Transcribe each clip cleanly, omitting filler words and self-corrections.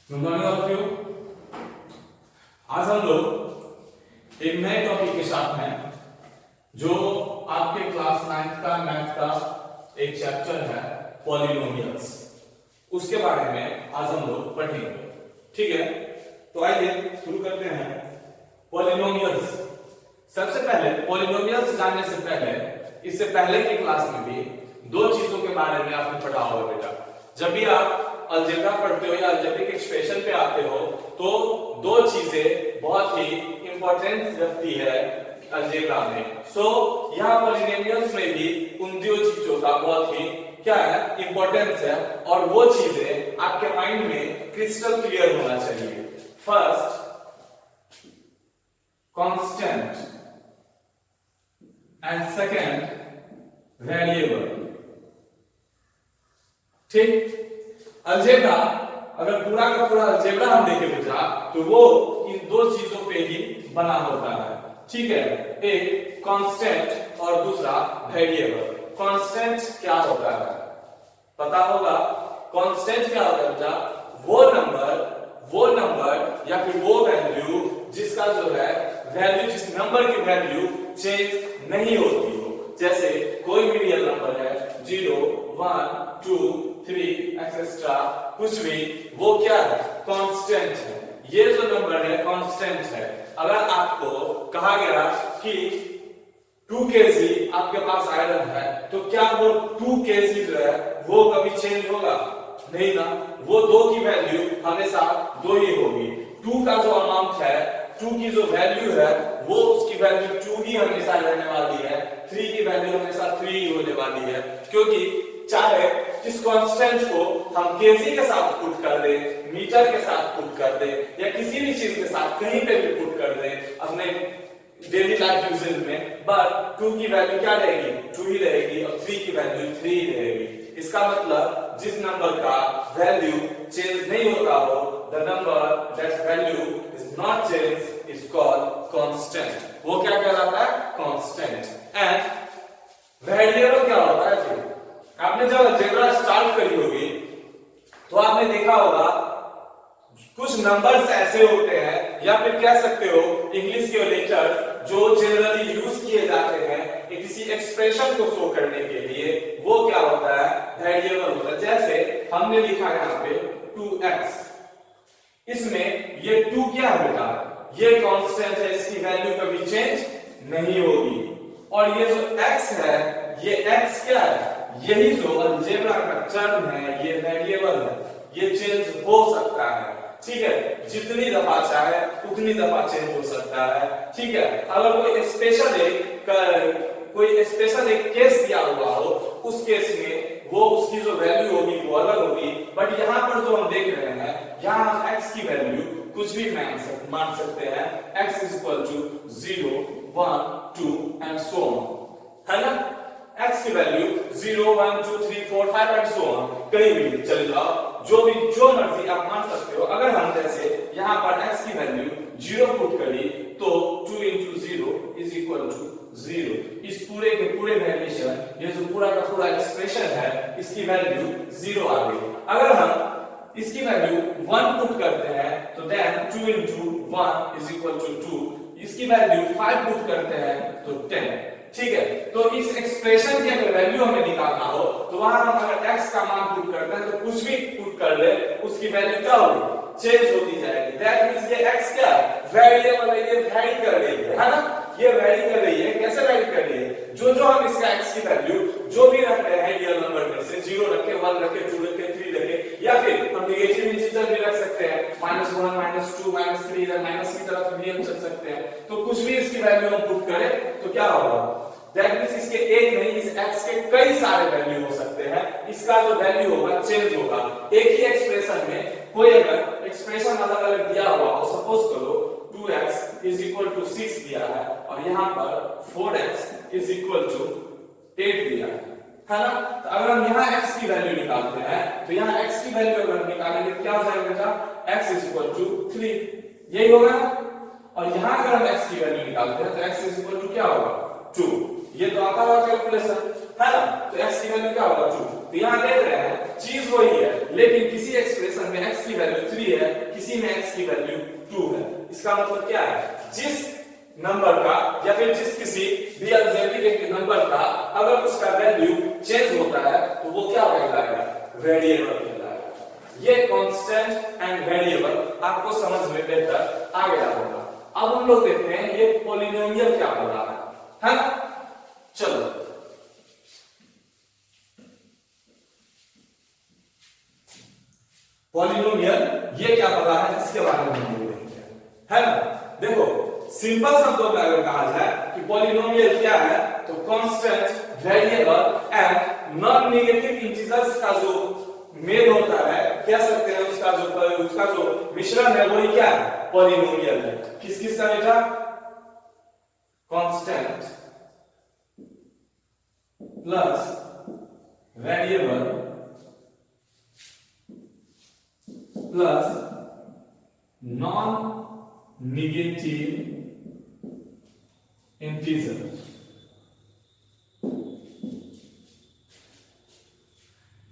Good morning all of you. आज हम लोग एक नए टॉपिक के साथ हैं जो आपके क्लास 9th का मैथ का एक चैप्टर है पॉलिनोमियल्स। उसके बारे में आज हम लोग पढ़ेंगे, ठीक है। तो आइए शुरू करते हैं पॉलिनोमियल्स। सबसे पहले पॉलिनोमियल्स जानने से पहले, इससे पहले की क्लास में भी दो चीजों के बारे में आपने पढ़ा होगा बेटा। जब भी आप अलजेब्रा पढ़ते हो या अलजेब्रिक एक्सप्रेशन पे आते हो तो दो चीजें बहुत ही इंपॉर्टेंट रखती है अलजेब्रा में। यहाँ पॉलिनोमियल्स में भी उन दो चीजों का बहुत ही क्या है इंपॉर्टेंस है, और वो चीजें आपके माइंड में क्रिस्टल क्लियर होना चाहिए। First constant and second variable, ठीक। अलजेब्रा अगर पूरा का पूरा अलजेब्रा हम देखें बेटा तो वो इन दो चीजों पे ही बना होता है, ठीक है। एक कांस्टेंट और दूसरा वेरिएबल। कांस्टेंट क्या होता है पता होगा। कांस्टेंट क्या होता है बेटा? वो नंबर या फिर वो वैल्यू जिसका जो है वैल्यू, जिस नंबर की वैल्यू चेंज नहीं होती हो। जैसे कोई भी रियल नंबर है 0, 1, 2, 3 एक्सेट्रा, कुछ भी, वो क्या है? कांस्टेंट है। ये जो नंबर है कांस्टेंट है। अगर आपको कहा गया कि 2 kg आपके पास आयरन है तो क्या वो 2 kg जो है वो कभी चेंज होगा? नहीं ना। वो 2 की वैल्यू हमेशा 2 ही होगी। 2 का जो अमाउंट है, 2 की जो वैल्यू है वो उसकी वैल्यू 2 ही हमेशा रहने वाली है। 3 की वैल्यू हमेशा 3 ही होने वाली है, क्योंकि चाहे इस कांस्टेंट को हम केजी के साथ पुट कर दे, मीटर के साथ पुट कर दे, या किसी भी चीज के साथ कहीं पे भी पुट कर दे अपने डेली लाइफ यूजेज में, बट 2 की वैल्यू क्या रहेगी? 2 ही रहेगी, और 3 की वैल्यू 3 ही रहेगी। इसका मतलब जिस नंबर का वैल्यू चेंज नहीं होता हो, the number that value is not change is called constant. वो क्या कहलाता है? कांस्टेंट। एंड वेरिएबल क्या होता है? फिर आपने जब अलजेब्रा स्टार्ट करी होगी तो आपने देखा होगा कुछ नंबर्स ऐसे होते हैं, या फिर कह सकते हो इंग्लिश के लेटर जो जनरली यूज किए जाते हैं किसी एक्सप्रेशन को शो करने के लिए, वो क्या होता है? वेरिएबल होता है। जैसे हमने लिखा यहाँ पे 2x, इसमें ये 2 क्या है बेटा? ये कांस्टेंट है, इसकी वैल्यू कभी चेंज नहीं होगी। और ये जो x है, ये x क्या है? यही जो अलजेब्रा का टर्म है, ये वेरिएबल है, ये चेंज हो सकता है, ठीक है। जितनी दफा चाहे उतनी दफा चेंज हो सकता है, ठीक है। अगर कोई स्पेशल एक केस दिया हुआ हो, उस केस में वो उसकी जो वैल्यू होगी वो अलग होगी। बट यहाँ पर जो हम देख रहे हैं, यहाँ हम x की वैल्यू कुछ भी मान सकते हैं। x is equal to 0, 1, 2 and so on, है ना। x की वैल्यू 0, 1, 2, 3, 4, 5 एंड सो ऑन, कहीं भी चले जाओ, जो मर्जी आप मान सकते हो। अगर हम जैसे यहाँ पर x की वैल्यू 0 पुट करी तो 2 into 0 is equal to 0। इस पूरे के पूरे वैल्यूएशन, ये जो पूरा का पूरा एक्सप्रेशन है, इसकी वैल्यू 0 आ गई। अगर हम इसकी वैल्यू 1 पुट करते हैं तो then 2 into 1 is equal to 2। इसकी वैल्यू 5 पुट करते हैं तो 10, ठीक है। तो इस एक्सप्रेशन की अगर वैल्यू हमें निकालना हो तो वहां हम अगर x का मान पुट करते हैं तो कुछ भी पुट कर ले, उसकी वैल्यू क्या होगी? चेंज होती जाएगी। दैट मींस ये x क्या है? वेरिएबल है, ये वैरी कर रही है ना। ये वैरी कर रही है। कैसे वैरी कर रही है? जो हम इसका x की वैल्यू जो भी रख रहे हैं रियल नंबर में से, 0 रखे, 1 रखे, 2 रखे, 3 रखे, या फिर हम नेगेटिव इंटीजर भी रख सकते हैं, -1, -2, -3, इधर माइनस की तरफ भी हम चल सकते हैं। तो कुछ भी इसकी वैल्यू हम पुट करें तो क्या होगा? दैट मींस इसके एक नहीं, इस x के कई सारे वैल्यू हो सकते हैं। इसका जो वैल्यू होगा चेंज होगा। एक ही एक्सप्रेशन में कोई अगर एक्सप्रेशन अलग अलग दिया हुआ हो, सपोज करो 2x इज इक्वल टू 6 दिया है और यहाँ पर 4x इज इक्वल टू 8 दिया है ना। तो अगर हम यहाँ x की वैल्यू निकालते हैं तो यहाँ x की वैल्यू अगर निकालेंगे क्या हो जाएगा बेटा? x इज इक्वल टू 3, यही होगा। और यहाँ अगर हम x की वैल्यू निकालते हैं तो x इज इक्वल टू क्या होगा? 2। ये तो आता हुआ कैलकुलेशन, है ना, तो x की वैल्यू क्या होगा 2। तो यहाँ देख रहे हैं चीज वही है, लेकिन किसी एक्सप्रेशन में x की वैल्यू 3 है, किसी में x की वैल्यू 2 है। इसका मतलब क्या है, जिस नंबर का या फिर जिस किसी भी अलजेब्रिक नंबर का अगर उसका वैल्यू चेंज होता है तो वो क्या कहलाएगा, वेरिएबल कहलाएगा। ये कांस्टेंट एंड वेरिएबल आपको समझ में बेहतर आ गया होगा। अब हम लोग देखते हैं ये पॉलिनोमियल क्या हो रहा है ना। चलो पॉलिनोमियल ये क्या पता है इसके बारे में हम देखते हैं, है ना। देखो सिंपल शब्दों में अगर कहा जाए कि पॉलिनोमियल क्या है तो constant, variable and non negative integers का जो मेल होता है, कह सकते हैं उसका जो मिश्रण है वही क्या है, पॉलिनोमियल है। किस किस का बेटा, constant plus variable plus non negative integer.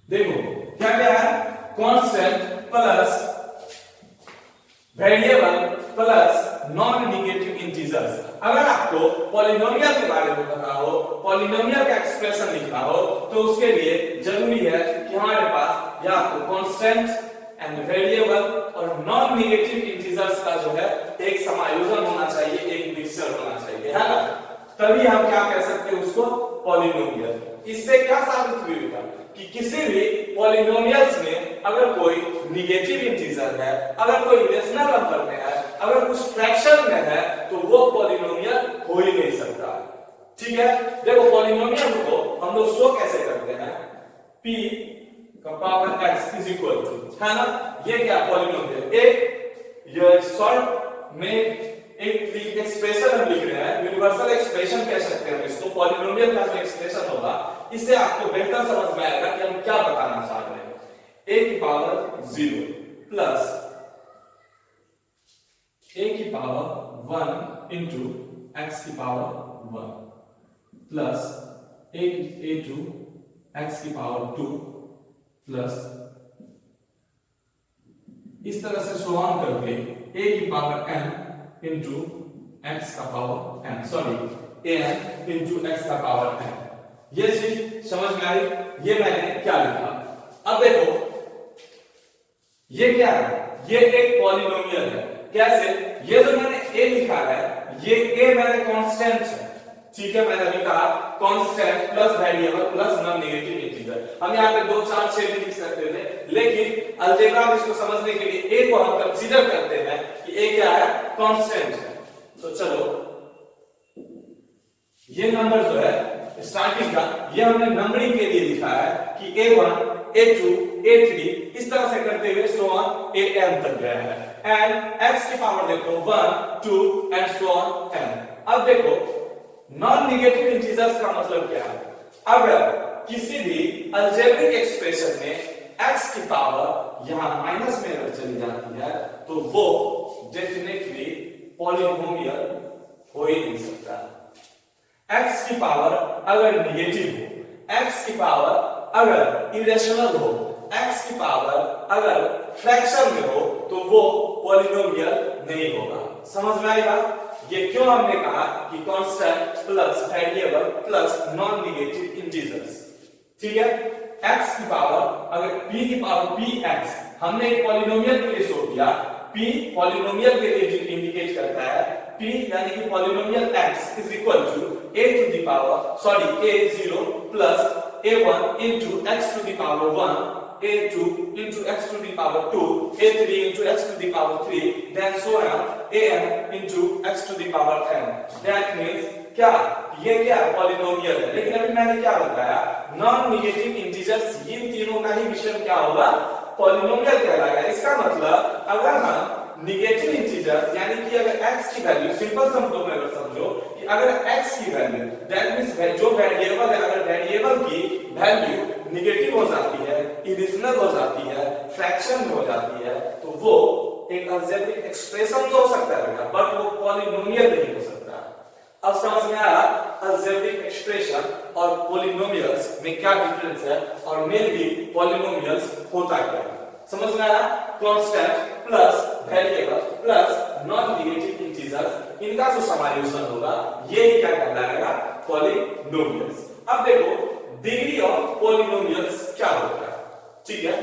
देखो क्या क्या है, constant plus variable plus non negative integers. अगर आपको पॉलिनोमियल के बारे में पता हो, पॉलिनोमियल का एक्सप्रेशन लिखना हो तो उसके लिए जरूरी है कि हमारे पास या तो कांस्टेंट एंड वेरिएबल और नॉन नेगेटिव इंटीजर्स का जो है एक समायोजन होना चाहिए, एक मिक्सचर होना चाहिए, है ना। तभी हम क्या कह सकते हैं उसको, पॉलिनोमियल। इससे क्या साबित हुआ कि किसी भी पॉलिनोमियल्स में अगर कोई नेगेटिव इंटीजर है, अगर कोई रेशनल नंबर में है, अगर कुछ फ्रैक्शन में है तो वो पॉलिनोमियल हो ही नहीं सकता। ठीक है, देखो पॉलिनोमियल को हम लोग शो कैसे करते हैं, p का power x is equal to, है ना। ये क्या पॉलिनोमियल, एक ये शॉर्ट में एक एक्सप्रेशन हम लिख रहे हैं, यूनिवर्सल एक्सप्रेशन कह सकते हैं इसको। पॉलिनोमियल का जो एक्सप्रेशन होगा इससे आपको बेहतर समझ में आएगा कि हम क्या बताना चाह रहे हैं। a की पावर 0 प्लस a की पावर 1 इंटू x की power 1 plus a two x की पावर 2 प्लस इस तरह से सो ऑन करके a की पावर n इंटू x का power n, sorry an into x का पावर n। ये चीज समझ में आई, ये मैंने क्या लिखा। अब देखो ये क्या है, ये एक पॉलिनोमियल है। कैसे, ये जो मैंने a लिखा है ये a मैंने कांस्टेंट है, ठीक है। मैंने अभी कहा constant plus variable plus non negative integer. हम यहाँ पे 2 4 6 भी लिख सकते थे, लेकिन अलजेब्रा में इसको समझने के लिए a को हम कंसीडर करते हैं कि a क्या है, कांस्टेंट है। तो चलो ये नंबर जो है स्टार्टिंग का, ये हमने नंबरिंग के लिए लिखा है कि a1 a2 a3 इस तरह से करते हुए सो ऑन an तक गया है। एंड x की पावर देखो 1 2 एंड सो ऑन n। अब देखो नॉन नेगेटिव इंटीजर्स का मतलब क्या है, अगर किसी भी अलजेब्रिक एक्सप्रेशन में x की पावर यहां माइनस में अगर चली जाती है तो वो डेफिनेटली पॉलिनोमियल हो ही नहीं सकता। x की पावर अगर नेगेटिव हो, x की पावर अगर इरेशनल हो, x की पावर अगर फ्रैक्शन में हो तो वो पॉलिनोमियल नहीं होगा। समझ में आएगा, ये क्यों हमने कहा कि constant plus variable plus non negative integers, ठीक है। x की पावर अगर p की पावर px हमने एक पॉलिनोमियल के लिए शो किया, p पॉलिनोमियल के लिए इंडिकेट करता है, p यानी कि polynomial x is equal to a to the power sorry a0 plus a1 into x to the power 1, a2 into x to the power 2, a3 into x to the power 3, then so on an into x to the power n। That means क्या, ये क्या polynomial है। लेकिन अभी मैंने क्या बताया, non negative integers in तीनों का ही मिश्रण क्या होगा, पॉलिनोमियल कहलाएगा। इसका मतलब अगर हम नेगेटिव इंटीजर्स यानी कि अगर x की वैल्यू, सिंपल शब्दों में अगर समझो कि अगर x की वैल्यू दैट मींस जो वेरिएबल है, अगर वेरिएबल की वैल्यू नेगेटिव हो जाती है, इरेशनल हो जाती है, फ्रैक्शन में हो जाती है तो वो एक अलजेब्रिक एक्सप्रेशन तो हो सकता है बट वो पॉलिनोमियल नहीं हो सकता। अब समझ में आया अलजेब्रिक एक्सप्रेशन और पॉलिनोमियल्स में क्या डिफरेंस है और मेनली पॉलिनोमियल्स होता क्या है, समझ में आया? Constant plus variable plus non negative integers, इनका जो समायोजन होगा ये क्या कहलाएगा? पॉलिनोमियल्स। अब देखो डिग्री ऑफ पॉलिनोमियल्स क्या होता है, ठीक है?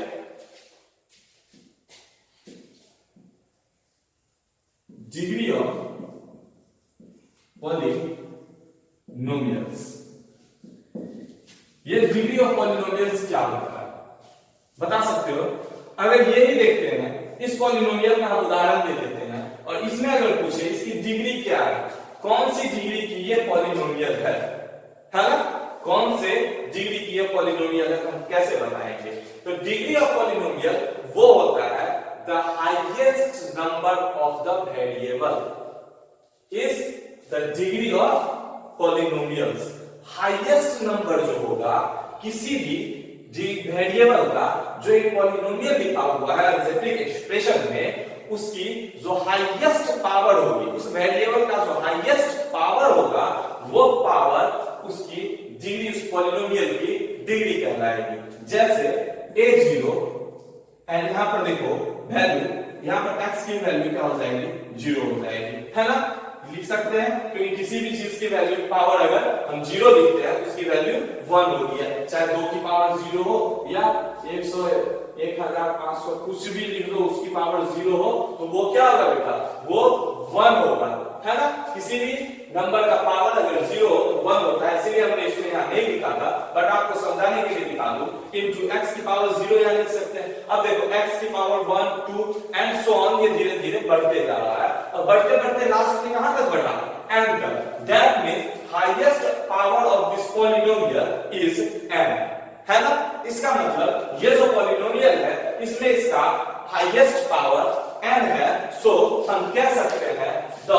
डिग्री ऑफ पॉलिनोमियल्स, ये डिग्री ऑफ पॉलिनोमियल्स क्या होता है बता सकते हो? अगर ये ही देखते हैं, इस पॉलिनोमियल का हम उदाहरण दे देते हैं और इसमें अगर पूछे इसकी डिग्री क्या है, कौन सी डिग्री की ये पॉलिनोमियल है ना? कौन से डिग्री की ये पॉलिनोमियल है, तो हम कैसे बताएंगे? तो डिग्री ऑफ पॉलिनोमियल वो होता है the highest number of the variable is the degree of polynomials. Highest number जो होगा किसी भी वेरिएबल का, जो एक पॉलिनोमियल लिखा हुआ है अल्जेब्रिक एक्सप्रेशन में, उसकी जो हाईएस्ट पावर होगी, उस वेरिएबल का जो हाईएस्ट पावर होगा, वो पावर उसकी डिग्री, उस पॉलिनोमियल की डिग्री कहलाएगी। जैसे a0 एंड यहां पर देखो वैल्यू, यहां पर x की वैल्यू क्या हो जाएगी? 0 हो जाएगी, है ना? लिख सकते हैं क्योंकि किसी भी चीज की वैल्यू पावर अगर हम 0 लिखते हैं तो उसकी वैल्यू 1 होगी है, चाहे 2 की पावर 0 हो या 100 1500 कुछ भी लिख दो, उसकी पावर 0 हो तो वो क्या होगा बेटा? वो 1 होगा, है ना? किसी भी नंबर का पावर अगर 0 हो तो 1 होता है, इसलिए हमने इसको यहाँ नहीं लिखा था, बट आपको समझाने के लिए दिखा दूं। इनटू x की पावर 0 यहाँ लिख सकते हैं। अब देखो x की पावर 1 2 एंड सो ऑन, ये धीरे धीरे बढ़ते जा रहा है और बढ़ते बढ़ते लास्ट में कहां तक बढ़ा? n तक। That means highest power of this polynomial is n, है ना? इसका मतलब ये जो पॉलिनोमियल है इसमें इसका हाईएस्ट पावर n है, सो हम कह सकते हैं the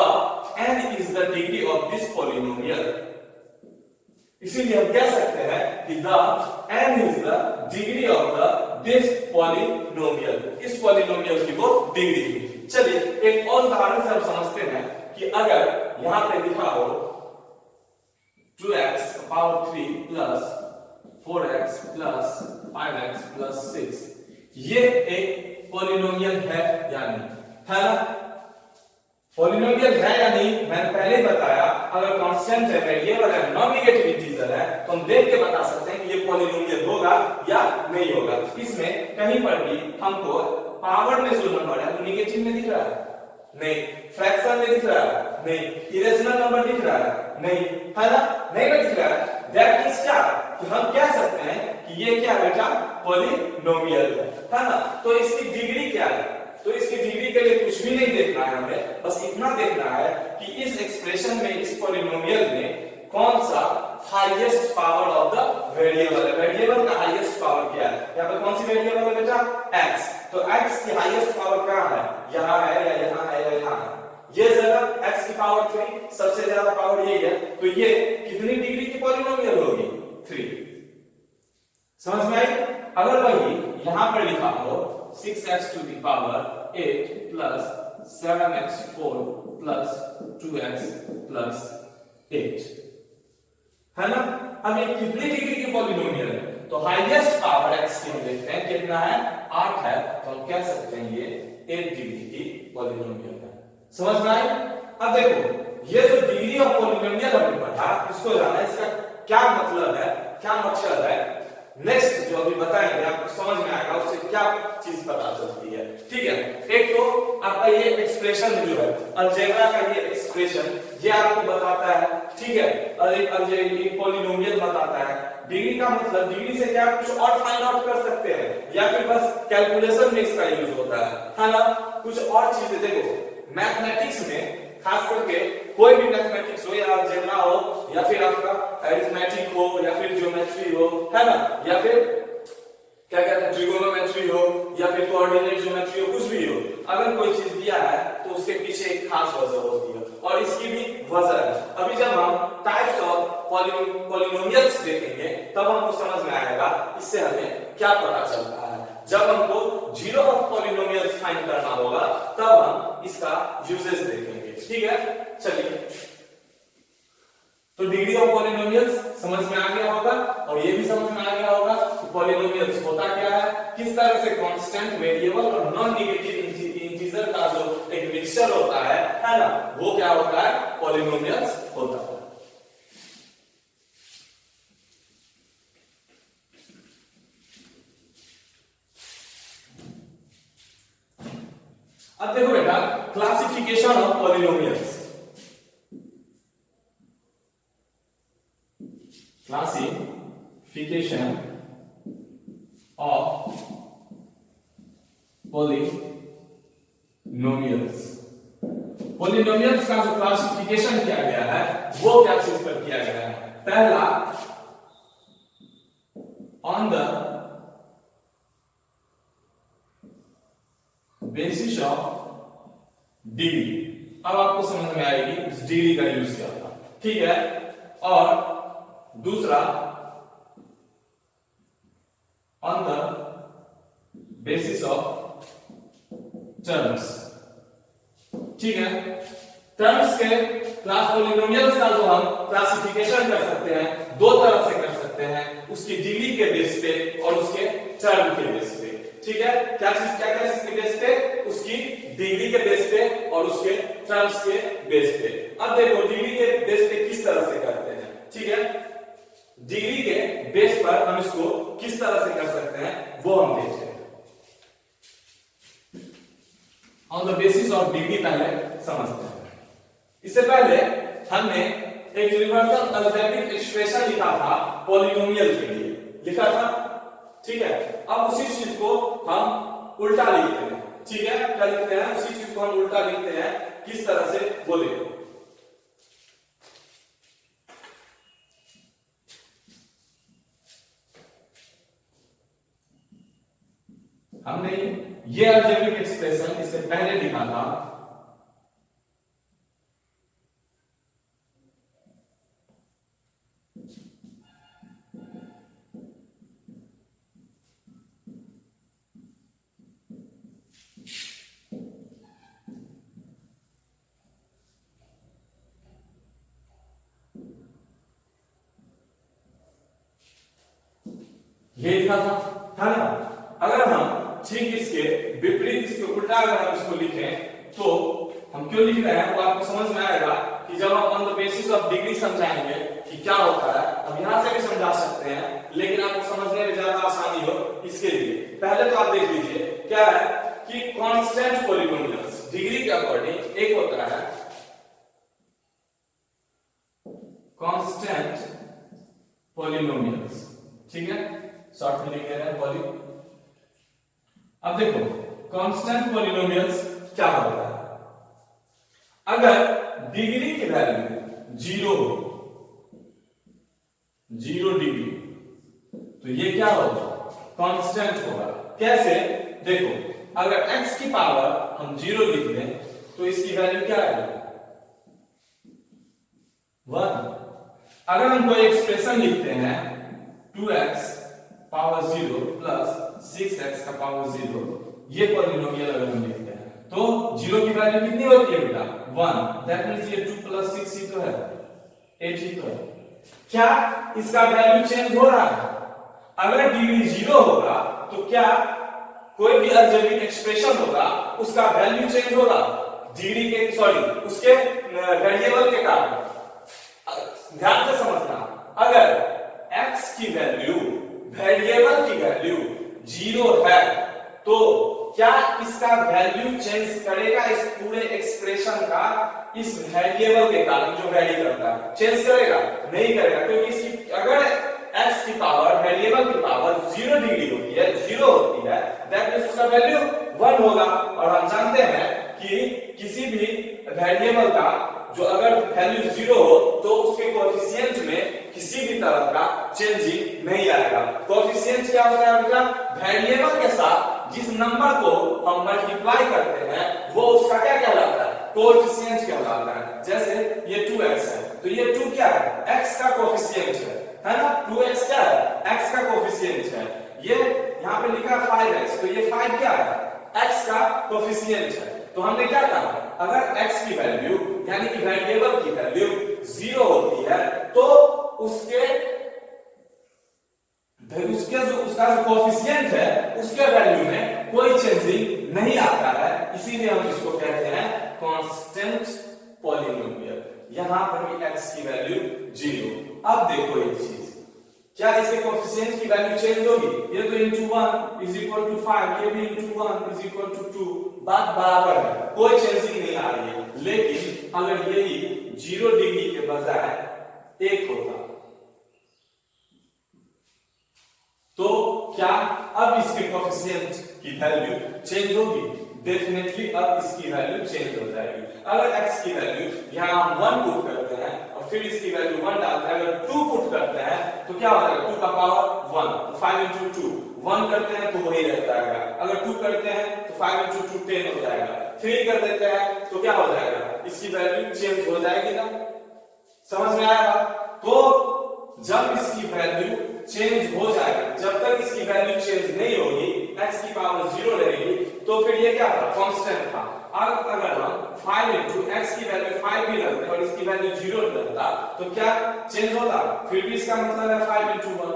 n is the degree of this polynomial। इसीलिए हम कह सकते हैं कि the n is the degree of the this polynomial, इस polynomial की वो डिग्री। चलिए एक और उदाहरण से हम समझते हैं कि अगर यहां पे लिखा हो 2x power 3 plus 4x plus 5x plus 6, ये एक पॉलिनोमियल है या नहीं, है ना? पॉलिनोमियल है या नहीं मैंने पहले बताया। अगर कांस्टेंट है, वेरिएबल है, नॉन नेगेटिव इंटीजर है, तो हम देख के बता सकते हैं कि ये पॉलिनोमियल होगा या नहीं होगा। इसमें कहीं पर भी हमको पावर में जो नंबर है वो नेगेटिव में दिख रहा है? नहीं। फ्रैक्शन में दिख रहा है? नहीं। इरेशनल नंबर दिख रहा है? नहीं, है ना? नहीं में दिख रहा है। दैट मींस क्या कि हम कह सकते हैं कि ये क्या बेटा? पॉलिनोमियल है ना? तो इसकी डिग्री क्या है? तो इसकी डिग्री के लिए कुछ भी नहीं देखना है हमें, बस इतना देखना है कि इस एक्सप्रेशन में, इस पॉलिनोमियल में कौन सा highest power of the variable है। वेरिएबल का हाईएस्ट पावर क्या है? यहाँ पर कौन सी वेरिएबल है बेटा? x। तो x की हाईएस्ट पावर क्या है? यहाँ है या यहाँ है या यहाँ है? ये जगह x की पावर 3 सबसे ज्यादा पावर ये है, तो ये कितनी डिग्री की पॉलिनोमियल होगी? 3। समझ में आई? अगर वही यहां पर लिखा हो 6x to the power 8 plus 7x4 plus 2x plus 8, है ना? अब ये कितनी डिग्री की पॉलिनोमियल है? तो हाईएस्ट पावर x की हम देखते हैं कितना है? 8 है, तो हम कह सकते हैं ये 8 डिग्री की पॉलिनोमियल है। समझ में आई? अब देखो ये जो डिग्री ऑफ पॉलिनोमियल हमने पढ़ा, इसको जाना इसका क्या मतलब है, क्या मकसद है। नेक्स्ट जो अभी बताएंगे आपको समझ में आएगा, उससे क्या चीज पता चलती है। ठीक है, एक तो आपका ये एक्सप्रेशन जो है अलजेब्रा का, ये एक्सप्रेशन ये आपको बताता है, ठीक है, और एक पॉलिनोमियल बताता है। डिग्री का मतलब, डिग्री से क्या कुछ और फाइंड आउट कर सकते हैं या फिर बस कैलकुलेशन में इसका यूज होता है ना? कुछ और चीजें देखो मैथमेटिक्स में, खास करके कोई भी मैथमेटिक्स हो, या अलजेब्रा हो, या फिर आपका अरिथमेटिक हो, या फिर ज्योमेट्री हो, है ना, या फिर क्या कहते हैं ट्रिगोनोमेट्री हो, या फिर कोऑर्डिनेट ज्योमेट्री हो, कुछ भी हो, अगर कोई चीज दिया है तो उसके पीछे एक खास वजह होती है, और इसकी भी वजह है। अभी जब हम टाइप्स ऑफ पॉलिनोमियल्स देखेंगे तब हमको समझ में आएगा इससे हमें क्या पता चलता है। जब हमको जीरो ऑफ पॉलिनोमियल्स फाइंड करना होगा तब हम इसका यूजेस देखेंगे। ठीक है, चलिए तो डिग्री ऑफ पॉलिनोमियल्स समझ में आ गया होगा और ये भी समझ में आ गया होगा कि पॉलिनोमियल्स होता क्या है, किस तरह से कांस्टेंट, वेरिएबल और नॉन नेगेटिव इंटीजर का जो एक मिक्सचर होता है ना, वो क्या होता है, पॉलिनोमियल्स होता है। अब देखो बेटा, classification of polynomials. Classification of polynomials. Polynomials का जो क्लासिफिकेशन किया गया है वो क्या चीज पर किया गया है? पहला, on the basis of degree. अब आपको समझ में आएगी इस डिग्री का यूज क्या था, ठीक है। और दूसरा, on the basis of terms, ठीक है। टर्म्स के क्लास पॉलिनोमियल्स का जो हम क्लासिफिकेशन कर सकते हैं, दो तरह से कर सकते हैं, उसकी डिग्री के बेस पे और उसके टर्म के बेस पे, ठीक है। क्या चीज के बेस पे? उसकी डिग्री के बेस पे और उसके टर्म्स के बेस पे। अब देखो डिग्री के बेस पे किस तरह से करते हैं, ठीक है। डिग्री के बेस पर हम इसको किस तरह से कर सकते हैं वो हम देखते हैं। On the basis of degree पहले समझते हैं। इससे पहले हमने एक यूनिवर्सल अलजेब्रिक एक्सप्रेशन लिखा था पॉलिनोमियल के लिए, लिखा था, ठीक है। अब उसी चीज को हम उल्टा लिखते हैं, ठीक है। क्या लिखते हैं? उसी चीज को हम उल्टा लिखते हैं, किस तरह से बोले। हमने ये अलजेब्रिक एक्सप्रेशन इससे पहले लिखा था ये लिखा था, है ना। अगर हम ठीक इसके विपरीत, इसके उल्टा अगर हम इसको लिखें तो हम क्यों लिख रहे हैं वो आपको समझ में आएगा कि जब आप on the basis of degree समझाएंगे कि क्या होता है। अब यहां से भी समझा सकते हैं, लेकिन आपको समझने में ज्यादा आसानी हो इसके लिए पहले तो आप देख लीजिए क्या है कि कांस्टेंट पॉलिनोमियल्स डिग्री के अकॉर्डिंग एक होता है कांस्टेंट पॉलिनोमियल्स, ठीक है। शॉर्ट में लिख रहे हैं पॉली। अब देखो कांस्टेंट पॉलिनोमियल्स क्या होता है? अगर डिग्री की वैल्यू 0 डिग्री, तो ये क्या होगा? कांस्टेंट होगा। कैसे? देखो, अगर x की पावर हम 0 लिख दें तो इसकी वैल्यू क्या आएगी? 1। अगर हम कोई एक्सप्रेशन लिखते हैं 2x पावर 0 प्लस 6x का पावर 0, ये पॉलिनोमियल अगर हम लिखते हैं तो 0 की वैल्यू कितनी होती है बेटा? 1। दैट मींस ये 2 प्लस 6 ही तो है, 8 ही तो है। क्या इसका वैल्यू चेंज हो रहा है? अगर डिग्री 0 होगा तो क्या कोई भी अलजेब्रिक एक्सप्रेशन होगा उसका वैल्यू चेंज होगा डिग्री के, सॉरी उसके वेरिएबल के कारण। ध्यान से समझना, अगर x की वैल्यू, वेरिएबल की वैल्यू 0 है तो क्या इसका वैल्यू चेंज करेगा इस पूरे एक्सप्रेशन का इस वेरिएबल के कारण जो वैरी करता है? चेंज करेगा? नहीं करेगा, क्योंकि इसकी अगर x की पावर, वेरिएबल की पावर 0 डिग्री होती है, 0 होती है, दैट मींस उसका वैल्यू 1 होगा। और हम जानते हैं कि किसी भी वेरिएबल का जो अगर वैल्यू 0 हो तो उसके कोएफिशिएंट में किसी भी तरह का चेंजिंग नहीं आएगा। कोएफिशिएंट क्या होता है बेटा? वेरिएबल के साथ जिस नंबर को हम मल्टीप्लाई करते हैं वो उसका क्या कहलाता है? कोएफिशिएंट कहलाता है। जैसे ये 2x है तो ये 2 क्या है? x का कोएफिशिएंट है ना। 2x क्या है? x का कोएफिशिएंट है। ये यहाँ पे लिखा 5x तो ये 5 क्या है? x का कोएफिशिएंट है। तो हमने क्या कहा? अगर x की वैल्यू यानी कि वेरिएबल की वैल्यू 0 होती है तो उसके उसका जो कोएफिशिएंट है उसके वैल्यू में कोई चेंजिंग नहीं आता है, इसीलिए हम इसको कहते हैं कांस्टेंट पॉलिनोमियल। यहां पर भी x की वैल्यू 0। अब देखो एक चीज, क्या इसके कोएफिशिएंट की वैल्यू चेंज होगी? ये तो into 1 is equal to 5, ये भी into 1 is equal to 2, बात बराबर है, कोई चेंजिंग नहीं आ रही है। लेकिन अगर यही 0 डिग्री के बजाय 1 होता तो क्या अब इसके कोएफिशिएंट की वैल्यू चेंज होगी? डेफिनेटली अब इसकी वैल्यू चेंज हो जाएगी। अगर x की वैल्यू यहां हम 1 पुट करते हैं और फिर इसकी वैल्यू 1 डालते हैं, अगर 2 पुट करते हैं तो क्या हो जाएगा? 2 का पावर 1, 5 into 2, 1 करते हैं तो वही रह जाएगा। अगर 2 करते हैं तो 5 into 2 10 हो जाएगा। 3 कर देते हैं तो क्या हो जाएगा? इसकी वैल्यू चेंज हो जाएगी ना? समझ में आया? तो जब इसकी वैल्यू चेंज हो जाएगी, जब तक इसकी वैल्यू चेंज नहीं होगी, x की पावर 0 रहेगी, तो फिर ये क्या था? कांस्टेंट था। अब अगर हम 5 into x की वैल्यू 5 भी रखते और इसकी वैल्यू 0 रहता तो क्या चेंज होता? फिर भी इसका मतलब है 5 into 1,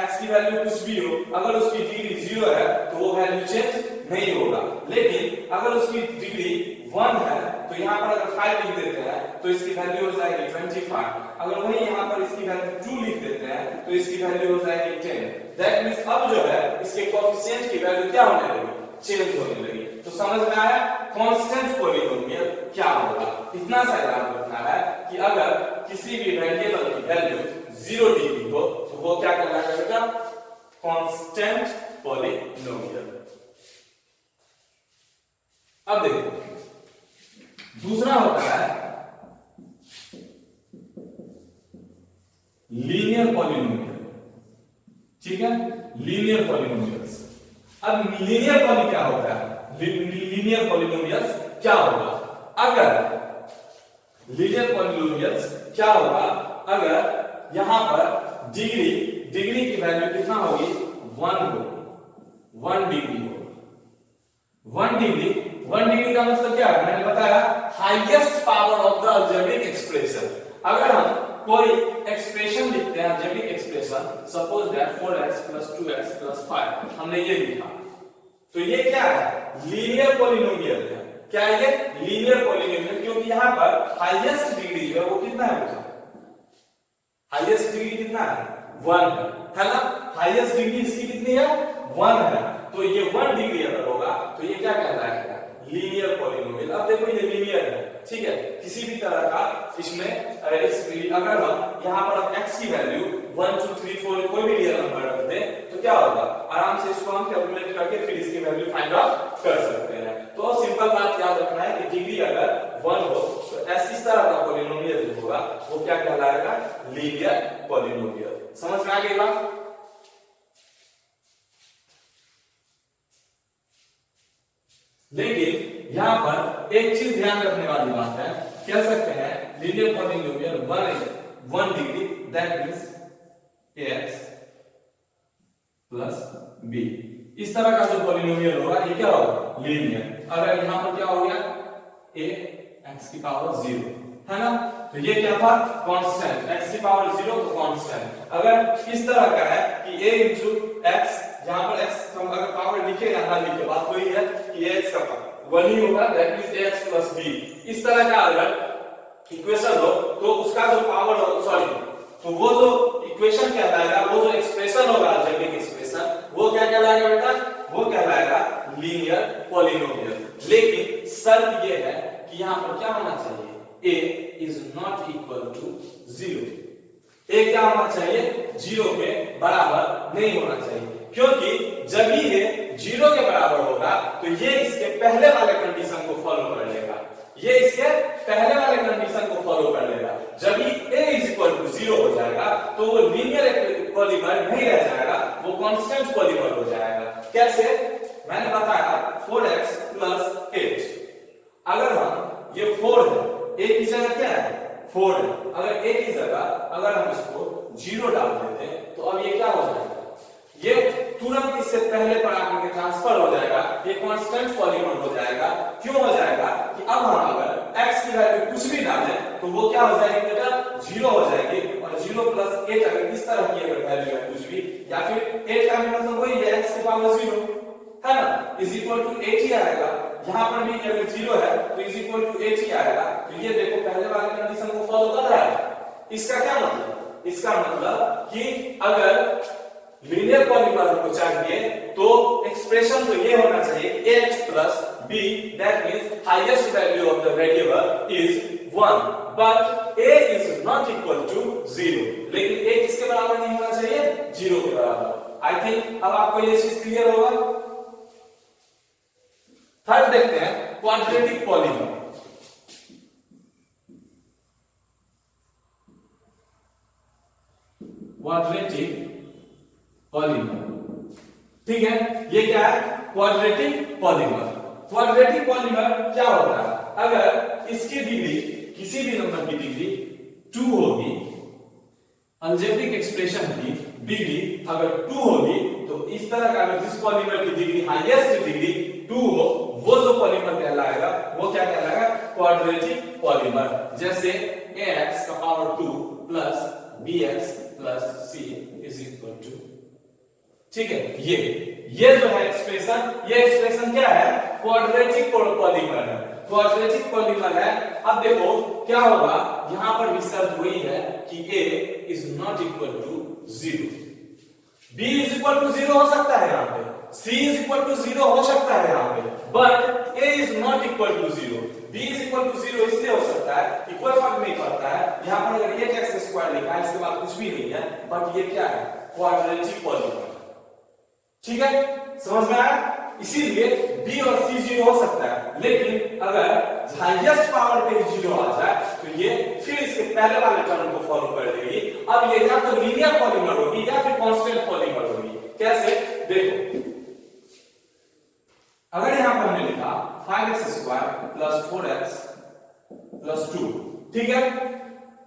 x की वैल्यू कुछ भी हो, अगर उसकी डिग्री 0 है तो वो वैल्यू चेंज नहीं होगा। लेकिन अगर उसकी डिग्री 1 है तो यहां पर अगर 5 लिख देते हैं तो इसकी वैल्यू हो जाएगी 25। अगर वही यहां पर इसकी वैल्यू 2 लिख देते हैं तो इसकी वैल्यू हो जाएगी 10। दैट मींस अब जो है इसके कोएफिशिएंट की वैल्यू क्या होने लगी? चेंज होने लगी। तो समझ में आया कांस्टेंट पॉलिनोमियल क्या होगा? इतना सा याद रखना है कि अगर किसी भी वेरिएबल की वैल्यू 0 डिग्री हो तो वो क्या कहलाएगा बेटा? Constant polynomial. अब देखो दूसरा होता है लीनियर पॉलिनोमियल। ठीक है, लीनियर पॉलिनोमियल्स। अब लीनियर पॉली क्या होता है? लीनियर पॉलिनोमियल्स क्या होगा? अगर लीनियर पॉलिनोमियल्स क्या होगा? अगर यहां पर डिग्री की वैल्यू कितना होगी? 1 होगी, 1 डिग्री होगी। 1 डिग्री का मतलब क्या है? मैंने बताया highest power of the algebraic expression. अगर हम कोई एक्सप्रेशन लिखते हैं, algebraic expression, suppose that 4x + 2x + 5, हमने ये लिखा, तो ये क्या है? लीनियर पॉलिनोमियल है। क्या है ये? लीनियर पॉलिनोमियल, क्योंकि यहां पर हाईएस्ट डिग्री जो है वो कितना है बेटा? हाईएस्ट डिग्री कितना है? 1 है ना? हाईएस्ट डिग्री इसकी कितनी है? 1 है। तो ये 1 डिग्री अगर होगा तो ये क्या कहलाएगा? Linear polynomial. अब देखो ये लीनियर है, ठीक है, किसी भी तरह का इसमें अगर हम यहां पर x की वैल्यू 1 2 3 4 कोई भी रियल नंबर रख दें तो क्या होगा? आराम से इसको हम कैलकुलेट करके फिर इसकी वैल्यू फाइंड आउट कर सकते हैं। तो सिंपल बात याद रखना है कि डिग्री अगर 1 हो तो इस तरह का पॉलिनोमियल जो होगा वो क्या कहलाएगा? Linear polynomial. समझ में आ गई बात? लेकिन यहां पर एक चीज ध्यान रखने वाली बात है, कह सकते हैं linear polynomial 1 degree, that means ax + b। इस तरह का जो पॉलिनोमियल होगा ये क्या होगा? लीनियर। अगर यहां पर क्या हो गया? a x की पावर 0 है ना, तो ये क्या था? कांस्टेंट। x की पावर 0 तो कांस्टेंट। अगर इस तरह का है कि a * x, यहां पर x हम अगर पावर लिखे या ना लिखे, बात वही है कि ax का 1 ही होगा, दैट मींस ax + b। इस तरह का अगर इक्वेशन हो तो उसका जो पावर हो, सॉरी, तो वो जो इक्वेशन कहलाएगा, वो जो एक्सप्रेशन होगा अलजेब्रिक एक्सप्रेशन, वो क्या कहलाएगा बेटा? वो कहलाएगा लीनियर पॉलिनोमियल। लेकिन शर्त ये है कि यहां पर क्या होना चाहिए? a is not equal to 0। a क्या होना चाहिए? 0 के बराबर नहीं होना चाहिए, क्योंकि जब ये 0 के बराबर होगा तो ये इसके पहले वाले कंडीशन को फॉलो कर लेगा। ये इसके पहले वाले कंडीशन को फॉलो कर लेगा। जब ये a = 0 हो जाएगा तो वो लीनियर पॉलीमर नहीं रह जाएगा, वो कांस्टेंट पॉलीमर हो जाएगा। कैसे? मैंने बताया 4x + 8। अगर हम ये 4 है, a की जगह क्या है? 4 है। अगर a की जगह अगर हम इसको 0 डाल देते हैं तो अब ये क्या हो जाएगा? ये तुरंत इससे पहले पर आकर के ट्रांसफर हो जाएगा, ये कांस्टेंट पॉलीमर हो जाएगा। क्यों हो जाएगा? कि अब हम अगर x की वैल्यू कुछ भी डाले तो वो क्या हो जाएगी बेटा 0 हो जाएगी, और 0 प्लस 8 अगर इस तरह की अगर वैल्यू है कुछ भी, या फिर 8 का मतलब वही है x की पावर 0 है ना, इज इक्वल टू 8 ही आएगा। यहां पर भी अगर 0 है तो इज इक्वल टू 8 ही आएगा। तो ये देखो पहले वाले कंडीशन को फॉलो कर रहा है। इसका क्या मतलब, इसका मतलब कि अगर लीनियर पॉलीमर को चाहिए तो एक्सप्रेशन तो ये होना चाहिए ax plus b, that means highest value of the variable is 1, but a is not equal to 0, लेकिन a किसके बराबर नहीं होना चाहिए, 0 के बराबर। आई थिंक अब आपको ये चीज क्लियर होगा। थर्ड देखते हैं क्वाड्रेटिक पॉलीमर। क्वाड्रेटिक पॉलीमर, ठीक है, ये क्या है, क्वाड्रेटिक पॉलीमर। क्वाड्रेटिक पॉलीमर क्या होता है, अगर इसकी डिग्री किसी भी नंबर की डिग्री 2 होगी, अलजेब्रिक एक्सप्रेशन की डिग्री अगर 2 होगी, तो इस तरह का अगर जिस पॉलीमर की डिग्री हाईएस्ट डिग्री 2 हो, वो जो पॉलीमर कहलाएगा वो क्या कहलाएगा, क्वाड्रेटिक पॉलीमर। जैसे ax का power 2 plus bx plus c is equal to, ठीक है, ये जो है एक्सप्रेशन, ये एक्सप्रेशन क्या है, क्वाड्रेटिक पॉलीमर है, क्वाड्रेटिक पॉलीमर है। अब देखो क्या होगा, यहां पर भी शर्त वही है कि a is not equal to 0, b is equal to 0 हो सकता है यहाँ पे, c इज इक्वल टू 0 हो सकता है यहाँ पे, but a is not equal to 0। b is equal to 0 इसलिए हो सकता है कि कोई फर्क नहीं पड़ता है, यहाँ पर अगर 8x स्क्वायर लिखा है इसके बाद कुछ भी नहीं है, बट ये क्या है, क्वाड्रेटिक पॉलीमर, ठीक है, समझ में आया। इसीलिए b और c 0 हो सकता है, लेकिन अगर हाईएस्ट पावर पे 0 आ जाए तो ये फिर इसके पहले वाले टर्म को फॉलो कर लेगी। अब ये या तो लीनियर पॉलीमर होगी या फिर कांस्टेंट पॉलीमर होगी। कैसे, देखो अगर यहां पर हमने लिखा 5x² प्लस 4x प्लस 2, ठीक है,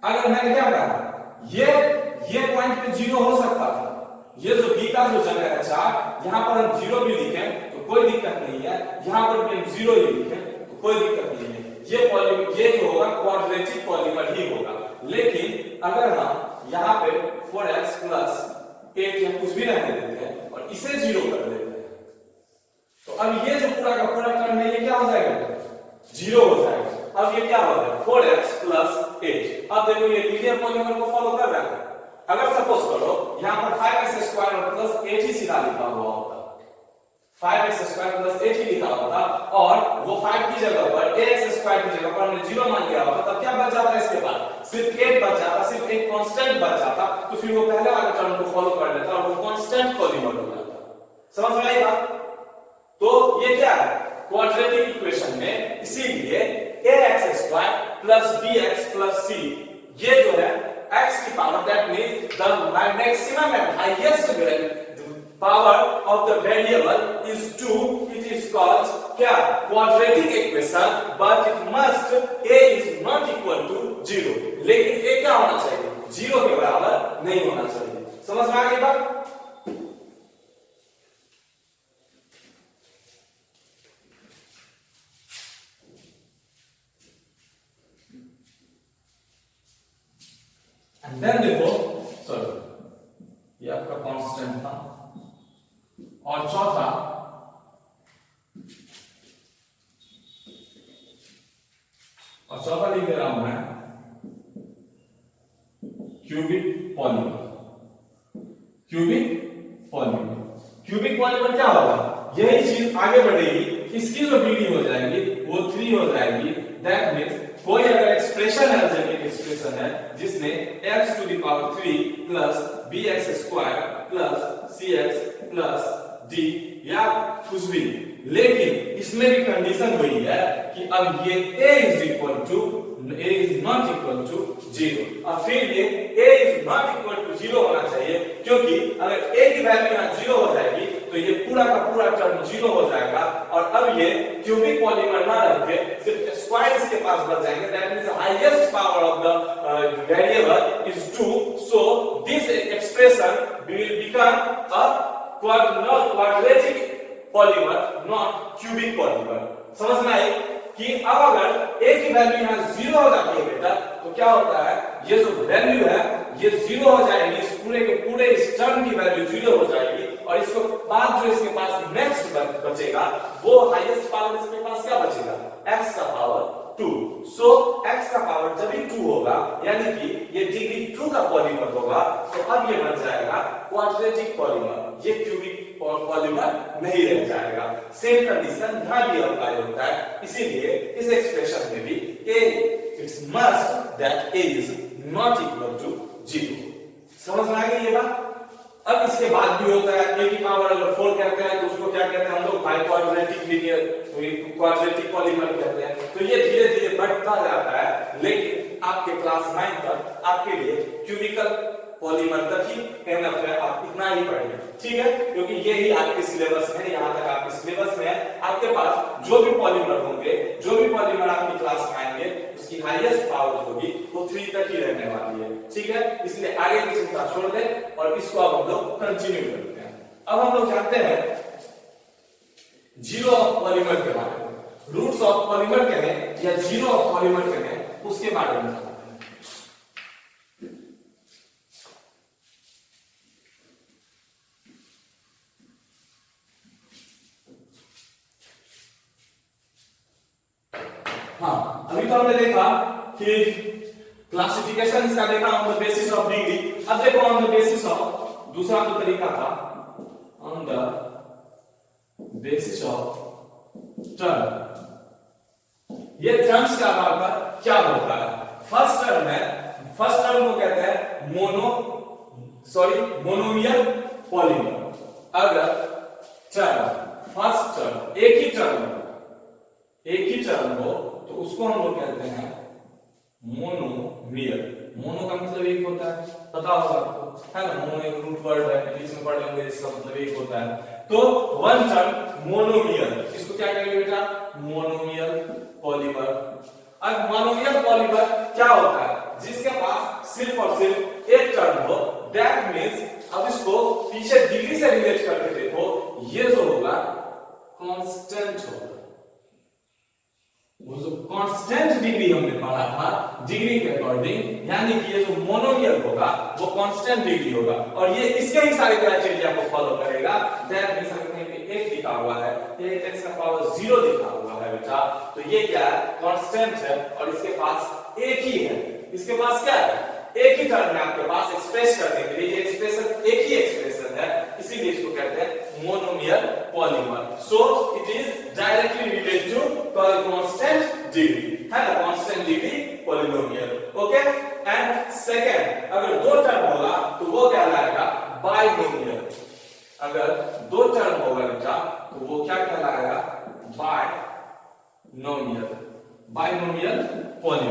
अगर मैंने क्या कहा, ये पॉइंट पे 0 हो सकता था, ये जो b का जो जगह है 4, यहां पर हम 0 भी लिखें तो कोई दिक्कत नहीं है, यहां पर भी हम 0 ही लिखें तो कोई दिक्कत नहीं है, ये पॉलीमर, ये जो होगा क्वाड्रेटिक पॉलीमर ही होगा। लेकिन अगर हम यहां पे 4x प्लस 8 या कुछ भी रहने देते हैं और इसे 0 कर देते हैं, तो अब ये जो पूरा का पूरा टर्म है ये क्या हो जाएगा, 0 हो जाएगा। अब ये क्या हो जाएगा, 4x प्लस 8। अब देखो ये लीनियर पॉलीमर को फॉलो कर रहा है। अगर सपोज करो यहां पर 5x² और प्लस 8 ही सीधा लिखा हुआ होता, 5x² प्लस 8 ही लिखा होता, और वो 5 की जगह पर ax² की जगह पर हमने 0 मान लिया होता, तब क्या बच जाता, इसके बाद सिर्फ 8 बच जाता, सिर्फ एक कांस्टेंट बच जाता, तो फिर वो पहले वाले टर्म को फॉलो कर लेता और वो कांस्टेंट पॉलीमर हो जाता। समझ में आई बात। तो ये क्या है, क्वाड्रेटिक इक्वेशन में, इसीलिए ax² plus bx plus c, ये जो है x की power, that means the maximum and highest power of the variable is 2, it is called क्या, quadratic equation, but it must a is not equal to 0, लेकिन a क्या होना चाहिए, 0 के बराबर नहीं होना चाहिए। समझ में आ गई बात। देन देखो, सॉरी ये आपका कांस्टेंट था, और चौथा लिख दे रहा हूं मैं क्यूबिक पॉलीमर। क्यूबिक पॉलीमर क्या होगा, यही चीज आगे बढ़ेगी, इसकी जो डिग्री हो जाएगी वो 3 हो जाएगी, दैट मींस कोई अगर एक्सप्रेशन है, अलजेब्रिक एक्सप्रेशन है जिसने x to the power 3 plus bx² plus cx plus d या कुछ भी, लेकिन इसमें भी कंडीशन वही है कि अब ये a is not equal to 0, और फिर ये a is not equal to 0 होना चाहिए, क्योंकि अगर a की वैल्यू यहां 0 हो जाएगी तो ये पूरा का पूरा टर्म 0 हो जाएगा, और अब ये क्यूबिक पॉलीमर ना रह के सिर्फ स्क्वायर इसके पास बच जाएंगे, that means highest power of the variable is 2, so this expression will become a quadratic polymer, not cubic polymer। समझ में आई कि अब अगर a की वैल्यू यहाँ 0 हो जाती है बेटा, तो क्या होता है, ये जो वैल्यू है ये 0 हो जाएगी, इस पूरे के पूरे इस टर्म की वैल्यू 0 हो जाएगी, और इसके बाद जो इसके पास नेक्स्ट बचेगा वो हाईएस्ट पावर इसके पास क्या बचेगा, x का पावर 2। सो x का पावर जब भी 2 होगा, यानी कि ये डिग्री 2 का पॉलीमर होगा, तो अब ये बन जाएगा क्वाड्रेटिक पॉलीमर, ये क्यूबिक पॉलीमर नहीं रह जाएगा। सेम कंडीशन यहां भी अप्लाई होता है, इसीलिए इस एक्सप्रेशन में भी a it's must that a is not equal to 0। समझ में आ गई ये बात। अब इसके बाद भी होता है a की पावर अगर 4 कहते हैं तो उसको क्या कहते हैं हम लोग, by quadratic linear quadratic polymer कहते हैं। तो ये धीरे धीरे बढ़ता जाता है, लेकिन आपके क्लास 9 तक आपके लिए क्यूबिकल पॉलीमर तक ही एनफ है, आप इतना ही पढ़िए, ठीक है, क्योंकि ये ही आपके सिलेबस में, यहां तक आपके सिलेबस में है। आपके पास जो भी पॉलीमर होंगे, जो भी पॉलीमर आपकी क्लास में आएंगे, उसकी हाईएस्ट पावर होगी वो 3 तक ही रहने वाली है, ठीक है। इसलिए आगे की चिंता छोड़ दें और इसको अब हम लोग कंटिन्यू करते हैं। अब हम लोग जानते हैं जीरो ऑफ पॉलीमर के बारे में, रूट्स ऑफ पॉलीमर कहें या जीरो ऑफ पॉलीमर कहें, उसके बारे में। हाँ, अभी तो हमने देखा कि क्लासिफिकेशन इसका देखा on the basis of degree. अब देखो ऑन द बेसिस ऑफ, दूसरा तो तरीका था on the basis of term. ये टर्म्स के आधार पर क्या होता है। फर्स्ट टर्म है, फर्स्ट टर्म को कहते हैं मोनोमियल पॉलीमर। अगर टर्म फर्स्ट टर्म एक ही टर्म हो तो उसको हम लोग कहते हैं मोनोमियल। मोनो का मतलब एक होता है, पता होगा आपको, है ना, मोनो एक रूट वर्ड है, इंग्लिश में पढ़ लेंगे, इसका मतलब एक होता है। तो वन टर्म मोनोमियल, इसको क्या कहेंगे बेटा, मोनोमियल पॉलीमर। अब मोनोमियल पॉलीमर क्या होता है, जिसके पास सिर्फ और सिर्फ एक टर्म हो, दैट मींस अब इसको पीछे डिग्री से रिलेट करके देखो, ये जो होगा कांस्टेंट होगा। वो जो कांस्टेंट डिग्री हमने पढ़ा था डिग्री के अकॉर्डिंग, यानी कि ये जो मोनोमियल होगा वो कांस्टेंट डिग्री होगा, और ये इसके ही सारे क्राइटेरिया को फॉलो करेगा। दैट मींस अगर पे एक लिखा हुआ है, एक x का पावर 0 लिखा हुआ है बेटा, तो ये क्या है, कांस्टेंट है, और इसके पास एक ही है, इसके पास क्या है, एक ही टर्म है आपके पास एक्सप्रेस करने के लिए, ये एक्सप्रेशन एक ही एक्सप्रेशन है, इसीलिए इसको कहते हैं monomial polymer. So it is directly related to constant degree, है ना, constant degree polynomial. Okay, and second, अगर दो टर्म होगा तो वो क्या लाएगा, बाइनोमियल। अगर दो टर्म होगा बेटा तो वो क्या कहलाएगा, बाइनोमियल, बाइनोमियल पॉलीमर।